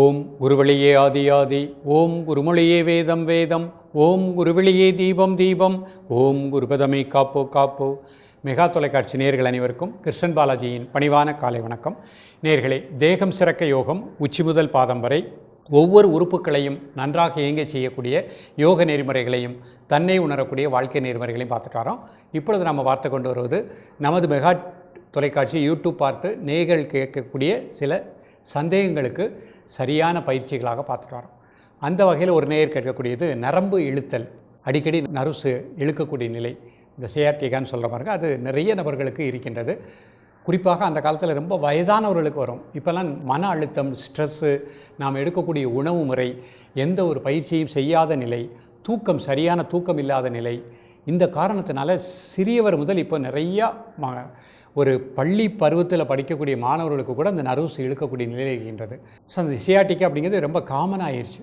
ஓம் குருவழியே ஆதியாதி, ஓம் குருமொழியே வேதம் வேதம், ஓம் குருவழியே தீபம் தீபம், ஓம் குருபதமே காப்போ காப்போ. மெகா தொலைக்காட்சி நேயர்கள் அனைவருக்கும் கிருஷ்ணன் பாலாஜியின் பணிவான காலை வணக்கம். நேயர்களே, தேகம் சிறக்க யோகம் உச்சி முதல் பாதம் வரை ஒவ்வொரு உறுப்புகளையும் நன்றாக இயங்க செய்யக்கூடிய யோக நெறிமுறைகளையும் தன்னை உணரக்கூடிய வாழ்க்கை நெறிமுறைகளையும் பார்த்துட்டு வரோம். இப்பொழுது நம்ம பார்த்து கொண்டு வருவது நமது மெகா தொலைக்காட்சி யூடியூப் பார்த்து நேயர்கள் கேட்கக்கூடிய சில சந்தேகங்களுக்கு சரியான பயிற்சிகளாக பார்த்துட்டு வரோம். அந்த வகையில் ஒரு நேயர் கேட்கக்கூடியது நரம்பு இழுத்தல், அடிக்கடி நருசு இழுக்கக்கூடிய நிலை, இந்த சியாட்டிகான்னு சொல்கிற மாதிரி அது நிறைய நபர்களுக்கு இருக்கின்றது. குறிப்பாக அந்த காலத்தில் ரொம்ப வயதானவர்களுக்கு வரும். இப்போல்லாம் மன அழுத்தம், ஸ்ட்ரெஸ்ஸு, நாம் எடுக்கக்கூடிய உணவு முறை, எந்த ஒரு பயிற்சியும் செய்யாத நிலை, தூக்கம் சரியான தூக்கம் இல்லாத நிலை, இந்த காரணத்தினால சிறியவர் முதல் இப்போ நிறையா ஒரு பள்ளி பருவத்தில் படிக்கக்கூடிய மாணவர்களுக்கு கூட அந்த நர்வ்ஸ் இழுக்கக்கூடிய நிலை இருக்கின்றது. ஸோ அந்த சியாட்டிக்கா அப்படிங்கிறது ரொம்ப காமன் ஆயிடுச்சு.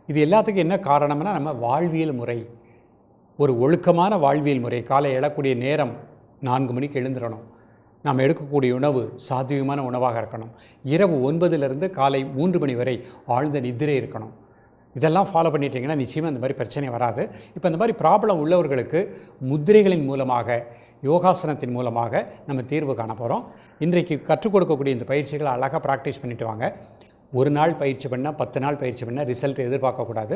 இது எல்லாத்துக்கும் என்ன காரணம்னா, நம்ம வாழ்வியல் முறை, ஒரு ஒழுக்கமான வாழ்வியல் முறை. காலை எழக்கூடிய நேரம் 4 மணிக்கு எழுந்துடணும். நாம் எடுக்கக்கூடிய உணவு சாத்வீகமான உணவாக இருக்கணும். இரவு 9லிருந்து காலை 3 மணி வரை ஆழ்ந்த நித்திரை இருக்கணும். இதெல்லாம் ஃபாலோ பண்ணிட்டீங்கன்னா நிச்சயமாக இந்த மாதிரி பிரச்சனை வராது. இப்போ இந்த மாதிரி ப்ராப்ளம் உள்ளவர்களுக்கு முத்திரைகளின் மூலமாக, யோகாசனத்தின் மூலமாக நம்ம தீர்வு காண போகிறோம். இன்றைக்கு கற்றுக் கொடுக்கக்கூடிய இந்த பயிற்சிகளை அழகாக ப்ராக்டிஸ் பண்ணிட்டு வாங்க. ஒரு நாள் பயிற்சி பண்ணால் 10 நாள் பயிற்சி பண்ணால் ரிசல்ட் எதிர்பார்க்கக்கூடாது.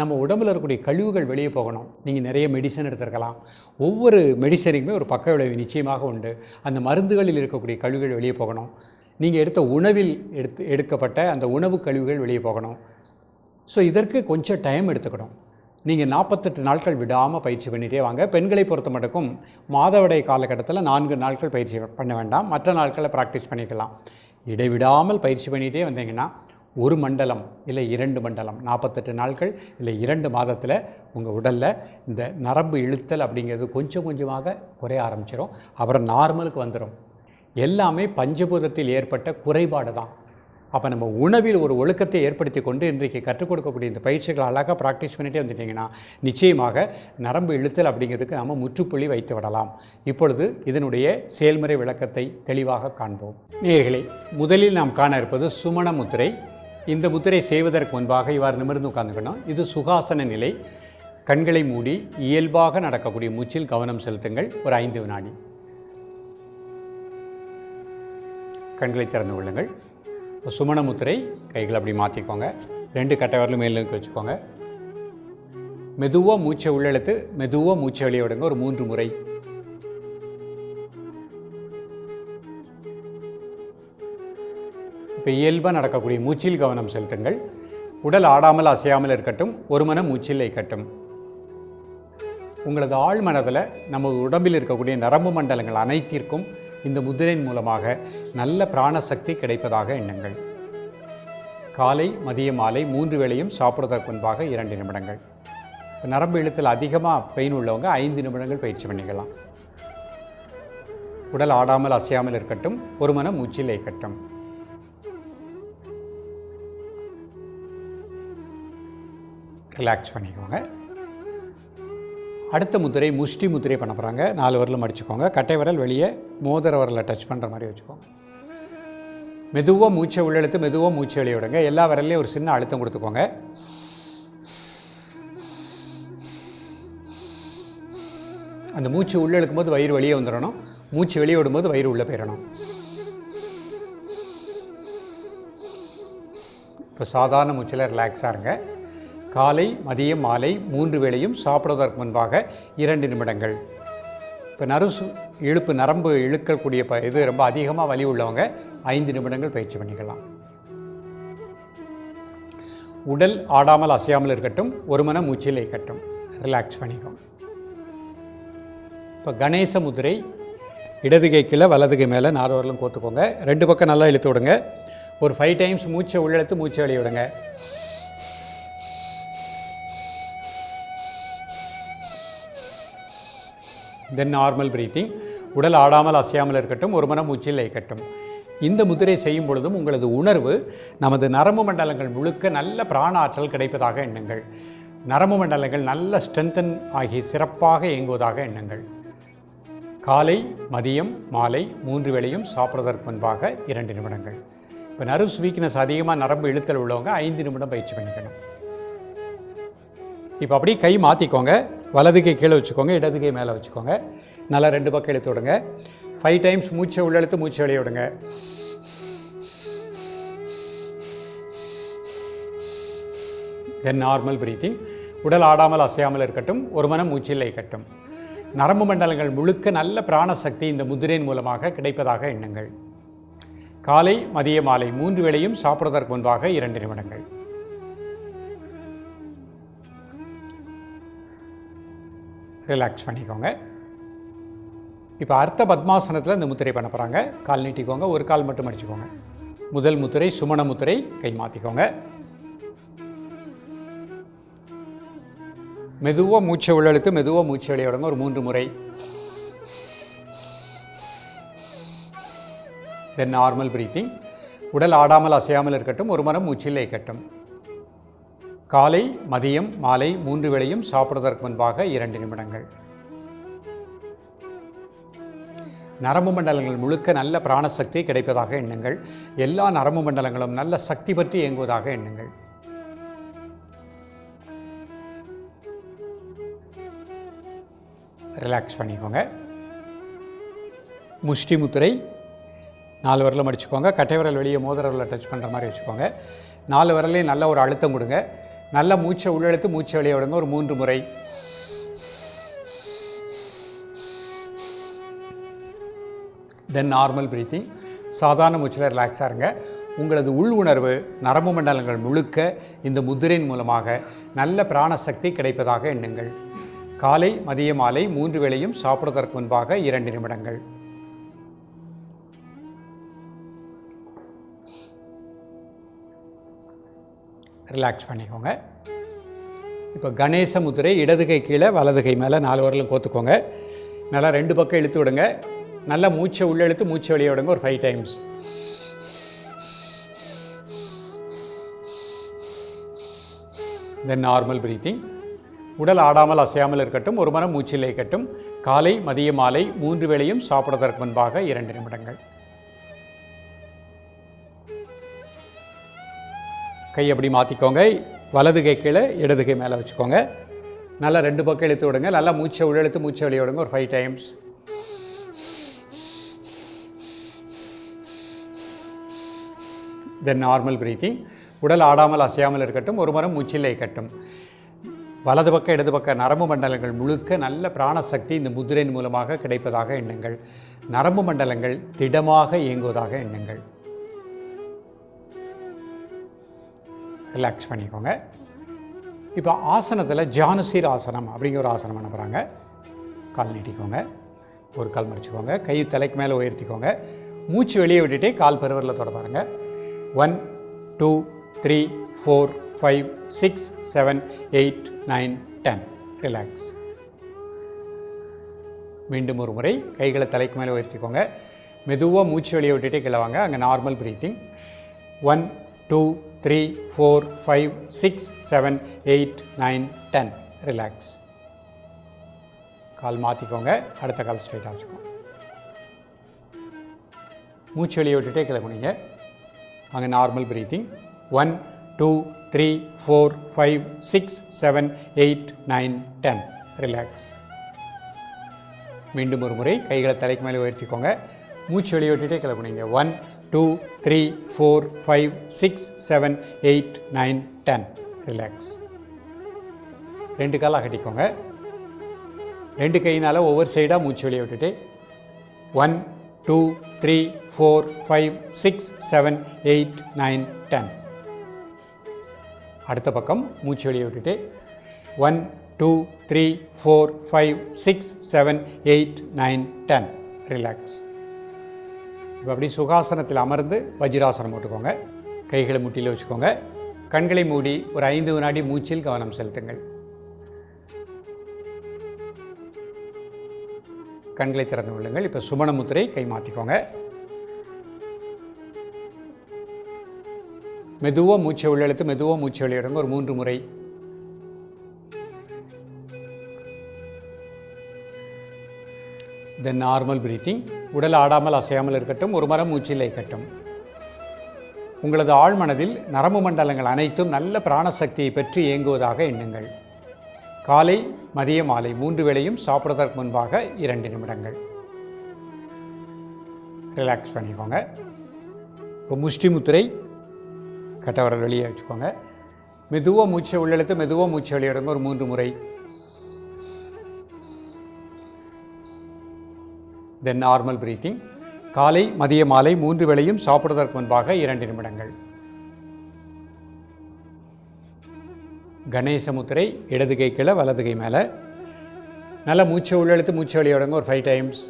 நம்ம உடம்பில் இருக்கக்கூடிய கழிவுகள் வெளியே போகணும். நீங்கள் நிறைய மெடிசன் எடுத்துருக்கலாம். ஒவ்வொரு மெடிசனுக்குமே ஒரு பக்க விளைவு நிச்சயமாக உண்டு. அந்த மருந்துகளில் இருக்கக்கூடிய கழிவுகள் வெளியே போகணும். நீங்கள் எடுத்த உணவில் எடுக்கப்பட்ட அந்த உணவு கழிவுகள் வெளியே போகணும். ஸோ இதற்கு கொஞ்சம் டைம் எடுத்துக்கணும். நீங்கள் 48 நாட்கள் விடாமல் பயிற்சி பண்ணிகிட்டே வாங்க. பெண்களை பொறுத்த மட்டுக்கும் மாதவிடாய் காலகட்டத்தில் 4 நாட்கள் பயிற்சி பண்ண வேண்டாம். மற்ற நாட்களில் ப்ராக்டிஸ் பண்ணிக்கலாம். இடைவிடாமல் பயிற்சி பண்ணிகிட்டே வந்தீங்கன்னா ஒரு மண்டலம் இல்லை 2 மண்டலம், 48 நாட்கள் இல்லை 2 மாதத்தில் உங்கள் உடலில் இந்த நரம்பு இழுத்தல் அப்படிங்கிறது கொஞ்சம் கொஞ்சமாக குறைய ஆரம்பிச்சிடும். அப்புறம் நார்மலுக்கு வந்துடும். எல்லாமே பஞ்சபூதத்தில் ஏற்பட்ட குறைபாடு தான். அப்போ நம்ம உணவில் ஒரு ஒழுக்கத்தை ஏற்படுத்தி கொண்டு இன்றைக்கு கற்றுக் கொடுக்கக்கூடிய இந்த பயிற்சிகளை அழகாக ப்ராக்டிஸ் பண்ணிகிட்டே வந்துட்டிங்கன்னா நிச்சயமாக நரம்பு இழுத்தல் அப்படிங்கிறதுக்கு நம்ம முற்றுப்புள்ளி வைத்து விடலாம். இப்பொழுது இதனுடைய செயல்முறை விளக்கத்தை தெளிவாக காண்போம். நேயர்களே, முதலில் நாம் காண இருப்பது சுமண முத்திரை. இந்த முத்திரை செய்வதற்கு முன்பாக இவ்வாறு நிமிர்ந்து உட்கார்ந்துக்கணும். இது சுகாசன நிலை. கண்களை மூடி இயல்பாக நடக்கக்கூடிய மூச்சில் கவனம் செலுத்துங்கள். ஒரு 5 வினாடி. கண்களை திறந்து கொள்ளுங்கள். சுமண முத்திரை. கைகளை அப்படி மாற்றிக்கோங்க. 2 கட்டை விரலும் மேல் நோக்கி வச்சுக்கோங்க. மெதுவாக மூச்சை உள்ளெழுத்து மெதுவாக மூச்சை வெளியே விடுங்க. ஒரு 3 முறை. இப்போ இயல்பாக நடக்கக்கூடிய மூச்சில் கவனம் செலுத்துங்கள். உடல் ஆடாமல் அசையாமல் இருக்கட்டும். ஒரு மனம் மூச்சில் வைக்கட்டும். உங்களது ஆழ் மனதில் நமது உடம்பில் இருக்கக்கூடிய நரம்பு மண்டலங்கள் அனைத்திற்கும் இந்த முத்திரையின் மூலமாக நல்ல பிராணசக்தி கிடைப்பதாக எண்ணுங்கள். காலை, மதிய, மாலை 3 வேளையும் சாப்பிடுவதற்கு முன்பாக 2 நிமிடங்கள். நரம்பு இழுத்தல் அதிகமாக பெயின் உள்ளவங்க 5 நிமிடங்கள் பயிற்சி பண்ணிக்கலாம். உடல் ஆடாமல் அசையாமல் இருக்கட்டும். ஒரு மனம் மூச்சில் வைக்கட்டும். ரிலாக்ஸ் பண்ணிக்கோங்க. அடுத்த முத்திரை முஷ்டி முத்திரை பண்ண போகிறாங்க. 4 விரலும் அடிச்சுக்கோங்க. கட்டை விரல் வெளியே மோதிர விரலை டச் பண்ணுற மாதிரி வச்சுக்கோங்க. மெதுவாக மூச்சை உள்ளெழுத்து மெதுவாக மூச்சை வெளியே விடுங்க. எல்லா விரல்லையும் ஒரு சின்ன அழுத்தம் கொடுத்துக்கோங்க. அந்த மூச்சு உள்ளெழுக்கும் போது வயிறு வெளியே வந்துடணும். மூச்சு வெளியே விடும்போது வயிறு உள்ளே போயிடணும். இப்போ சாதாரண மூச்சில் ரிலாக்ஸாக இருங்க. காலை, மதியம், மாலை 3 வேளையும் சாப்பிடுவதற்கு முன்பாக 2 நிமிடங்கள். இப்போ நரம்பு இழுக்கக்கூடிய இது ரொம்ப அதிகமாக வலி உள்ளவங்க 5 நிமிடங்கள் பயிற்சி பண்ணிக்கலாம். உடல் ஆடாமல் அசையாமல் இருக்கட்டும். ஒரு மனம் மூச்சில் வைக்கட்டும். ரிலாக்ஸ் பண்ணிக்கோங்க. இப்போ கணேச முத்திரை. இடது கை கீழே வலது கை மேலே 4 விரலும் கோத்துக்கோங்க. 2 பக்கம் நல்லா இழுத்து விடுங்க. ஒரு 5 டைம்ஸ் மூச்சை உள்ளெழுத்து மூச்சை வெளியே விடுங்க. தென் நார்மல் பிரீத்திங். உடல் ஆடாமல் அசையாமல் இருக்கட்டும். ஒரு மனம் மூச்சில் வைக்கட்டும். இந்த முத்திரை செய்யும் பொழுதும் உங்களது உணர்வு நமது நரம்பு மண்டலங்கள் முழுக்க நல்ல பிராண ஆற்றல் கிடைப்பதாக எண்ணுங்கள். நரம்பு மண்டலங்கள் நல்ல ஸ்ட்ரென்தன் ஆகி சிறப்பாக இயங்குவதாக எண்ணுங்கள். காலை, மதியம், மாலை 3 வேளையும் சாப்பிடுவதற்கு முன்பாக 2 நிமிடங்கள். இப்போ நர்வ்ஸ் வீக்னஸ் அதிகமாக நரம்பு இழுத்தல் உள்ளவங்க 5 நிமிடம் பயிற்சி பண்ணிக்கணும். இப்போ அப்படியே கை மாற்றிக்கோங்க. வலது கை கீழே வச்சுக்கோங்க, இடது கை மேலே வச்சுக்கோங்க. நல்லா 2 பக்கம் இழுத்து விடுங்க. 5 டைம்ஸ் மூச்சை உள்ளெழுத்து மூச்சை வெளியே விடுங்க. தென் நார்மல் பிரீத்திங். உடல் ஆடாமல் அசையாமல் இருக்கட்டும், ஒரு மனம் மூச்சில் லயிக்கட்டும். நரம்பு மண்டலங்கள் முழுக்க நல்ல பிராணசக்தி இந்த முதிரையின் மூலமாக கிடைப்பதாக எண்ணுங்கள். காலை மதிய மாலை 3 வேளையும் சாப்பிடுவதற்கு முன்பாக 2 நிமிடங்கள். ரிலாக்ஸ் பண்ணிக்கோங்க. இப்போ அர்த்த பத்மாசனத்தில் இந்த முத்திரை பண்ண போகிறாங்க. கால் நீட்டிக்கோங்க, ஒரு கால் மட்டும் அடிச்சுக்கோங்க. முதல் முத்திரை சுமண முத்திரை. கை மாற்றிக்கோங்க. மெதுவாக மூச்சை உள்ளெழுத்து மெதுவாக மூச்சை வெளியே விடுங்க. ஒரு 3 முறை. தென் நார்மல் பிரீத்திங். உடல் ஆடாமல் அசையாமல் இருக்கட்டும், ஒரு மனம் மூச்சில் லயிக்கட்டும். காலை மதியம் மாலை 3 வேளையும் சாப்பிடுவதற்கு முன்பாக 2 நிமிடங்கள். நரம்பு மண்டலங்கள் முழுக்க நல்ல பிராணசக்தி கிடைப்பதாக எண்ணுங்கள். எல்லா நரம்பு மண்டலங்களும் நல்ல சக்தி பற்றி இயங்குவதாக எண்ணுங்கள். ரிலாக்ஸ் பண்ணிக்கோங்க. முஷ்டி முத்திரை. 4 விரலும் அடிச்சுக்கோங்க. கட்டை விரல் வெளியே மோதிர விரலை டச் பண்ணுற மாதிரி வச்சுக்கோங்க. 4 விரலையும் நல்ல ஒரு அழுத்தம் கொடுங்க. நல்ல மூச்சை உள்ளெழுத்து மூச்சை வெளியே விடுங்க. ஒரு 3 முறை. தென் நார்மல் பிரீத்திங். சாதாரண மூச்சில் ரிலாக்ஸாக இருங்க. உங்களது உள் உணர்வு நரம்பு மண்டலங்கள் முழுக்க இந்த முத்திரையின் மூலமாக நல்ல பிராணசக்தி கிடைப்பதாக எண்ணுங்கள். காலை மதிய மாலை 3 வேளையும் சாப்பிடுவதற்கு முன்பாக 2 நிமிடங்கள். ரிலாக்ஸ் பண்ணிக்கோங்க. இப்போ கணேச முத்திரை. இடது கை கீழே வலது கை மேலே 4 விரலும் கோத்துக்கோங்க. நல்லா 2 பக்கம் இழுத்து விடுங்க. நல்லா மூச்சை உள்ளெழுத்து மூச்சை வெளியே விடுங்க. ஒரு 5 டைம்ஸ். தென் நார்மல் பிரீத்திங். உடல் ஆடாமல் அசையாமல் இருக்கட்டும், ஒரு மனம் மூச்சில் லயிக்கட்டும். காலை மதிய மாலை 3 வேளையும் சாப்பிடுவதற்கு முன்பாக 2 நிமிடங்கள். கை அப்படி மாற்றிக்கோங்க. வலது கை கீழே இடது கை மேலே வச்சுக்கோங்க. நல்லா 2 பக்கம் இழுத்து விடுங்க. நல்லா மூச்சை உள்ளெழுத்து மூச்சை வெளியே விடுங்க. ஒரு 5 டைம்ஸ். தென் நார்மல் பிரீத்திங். உடல் ஆடாமல் அசையாமல் இருக்கட்டும், ஒரு மனம் மூச்சில் லயிக்கட்டும். வலது பக்கம் இடது பக்கம் நரம்பு மண்டலங்கள் முழுக்க நல்ல பிராணசக்தி இந்த முத்திரையின் மூலமாக கிடைப்பதாக எண்ணுங்கள். நரம்பு மண்டலங்கள் திடமாக இயங்குவதாக எண்ணுங்கள். ரிலாக்ஸ் பண்ணிக்கோங்க. இப்போ ஆசனத்தில் ஜானுசீர் ஆசனம் அப்படிங்கிற ஒரு ஆசனம் பண்ண போகிறாங்க. கால் நீட்டிக்கோங்க, ஒரு கால் மடிச்சுக்கோங்க, கை தலைக்கு மேலே உயர்த்திக்கோங்க. மூச்சு வெளியே விட்டுட்டே கால் பெருவரில் தொட பாருங்க. 1 2 3 4 5 6 7 8 9 10. ரிலாக்ஸ். மீண்டும் ஒரு முறை கைகளை தலைக்கு மேலே உயர்த்திக்கோங்க. மெதுவாக மூச்சு வெளியே விட்டுட்டே கீழே வாங்க. அங்கே நார்மல் பிரீத்திங். 1 2 3 4 5 6 7 8 9 10. ரிலாக்ஸ். கால் மாற்றிக்கோங்க. அடுத்த கால் ஸ்ட்ரைட்டாக வச்சுக்கோங்க. மூச்சு வெளியே விட்டுட்டே கீழே போனீங்க. அங்கே நார்மல் பிரீத்திங். 1 2 3 4 5 6 7 8 9 10. ரிலாக்ஸ். மீண்டும் ஒரு முறை கைகளை தலைக்கு மேலே உயர்த்திக்கோங்க. மூச்சு வெளியே விட்டுட்டே கீழே போனீங்க. 1 2 3 4 5 6 7 8 9 10. ரிலாக்ஸ். 2 காலாக கட்டிக்கோங்க. 2 கையினால் ஒவ்வொரு சைடாக மூச்சு வெளியே விட்டுட்டு 1 2 3 4 5 6 7 8 9 10. அடுத்த பக்கம் மூச்சு வெளியே விட்டுட்டு 1 2 3 4 5 6 7 8 9 10. ரிலாக்ஸ். இப்போ அப்படி சுகாசனத்தில் அமர்ந்து வஜ்ராசனம் போட்டுக்கோங்க. கைகளை முட்டியில் வச்சுக்கோங்க. கண்களை மூடி ஒரு 5 வினாடி மூச்சில் கவனம் செலுத்துங்கள். கண்களை திறந்து கொள்ளுங்கள். இப்போ சுமண முத்திரை. கை மாற்றிக்கோங்க. மெதுவாக மூச்சை உள்ளெழுத்து மெதுவாக மூச்சை வெளியிடுங்க. ஒரு 3 முறை. தென் நார்மல் பிரீத்திங். உடல் ஆடாமல் அசையாமல் இருக்கட்டும், ஒரு மரம் மூச்சில் லயிக்கட்டும். உங்களது ஆழ்மனதில் நரம்பு மண்டலங்கள் அனைத்தும் நல்ல பிராணசக்தியை பெற்று இயங்குவதாக எண்ணுங்கள். காலை மதிய மாலை 3 வேளையும் சாப்பிட்றதற்கு முன்பாக 2 நிமிடங்கள் ரிலாக்ஸ் பண்ணிக்கோங்க. இப்போ முஷ்டி முத்திரை, கட்டவரல் வெளியே வச்சுக்கோங்க. மெதுவாக மூச்சை உள்ளெழுத்து மெதுவாக மூச்சை வெளியிடுங்க ஒரு 3 முறை. தென் நார்மல் பிரீத்திங். காலை மதிய மாலை 3 வேளையும் சாப்பிடுவதற்கு முன்பாக 2 நிமிடங்கள். கணேச முத்திரை, இடது கை கீழே வலது கை மேலே. நல்லா மூச்சை உள்ளெழுத்து மூச்சை வெளியிடுங்க ஒரு 5 டைம்ஸ்.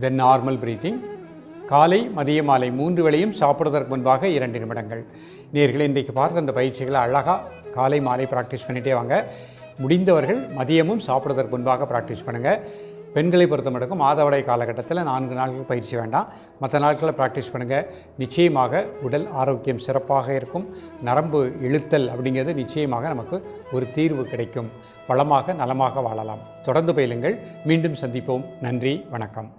தென் நார்மல் பிரீத்திங். காலை மதிய மாலை 3 வேளையும் சாப்பிடுவதற்கு முன்பாக 2 நிமிடங்கள். நேயர்களே, இன்றைக்கு பார்த்த அந்த பயிற்சிகளை அழகாக காலை மாலை ப்ராக்டிஸ் பண்ணிகிட்டே வாங்க. முடிந்தவர்கள் மதியமும் சாப்பிடுவதற்கு முன்பாக ப்ராக்டிஸ் பண்ணுங்கள். பெண்களை பொறுத்த மட்டும் மாதவிடாய் காலகட்டத்தில் 4 நாட்கள் பயிற்சி வேண்டாம். மற்ற நாட்களில் ப்ராக்டிஸ் பண்ணுங்கள். நிச்சயமாக உடல் ஆரோக்கியம் சிறப்பாக இருக்கும். நரம்பு இழுத்தல் அப்படிங்கிறது நிச்சயமாக நமக்கு ஒரு தீர்வு கிடைக்கும். வளமாக நலமாக வாழலாம். தொடர்ந்து பயிலுங்கள். மீண்டும் சந்திப்போம். நன்றி, வணக்கம்.